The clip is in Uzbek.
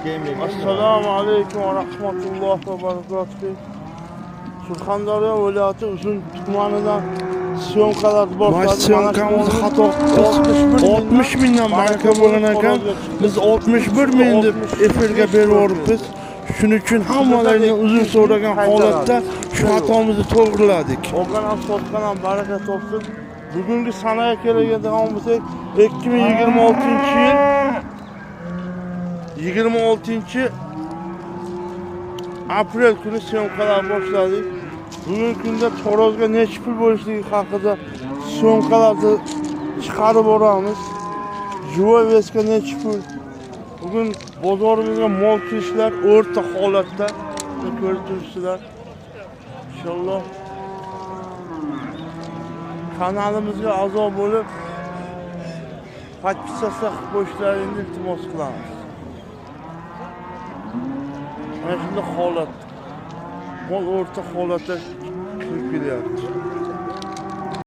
Assalomu alaykum va rahmatullohi va barakatuh. Surxondaryo viloyati Uzun tumanidan syomkalar boshladik. Syomkamiz xato 60 mingdan baraka bo'lgan ekan. Biz 61 ming deb efirga berib shuning uchun hammalarning uzr so'ragan holatda shu xatomizni to'g'riladik. O'qan ham sotgan ham baraka topsin. Bugungi sanaga keladigan bo'lsak 2026-yil 26-aprel kuni syomkalar boshladik. Bugungi kunda Xo'rozga necha pul bo'lishligi haqida syomkalarni chiqarib boramiz. Juvoy veska necha pul? Bugun bozorimizga mol kirishlar o'rta holatda ko'rib turibsizlar. Inshaalloh kanalimizga a'zo bo'lib podpisatsiya qilib qo'yishlaringizni iltimos qilamiz. Mana shunday holat. Mol o'rta holatda kirib kelyapti.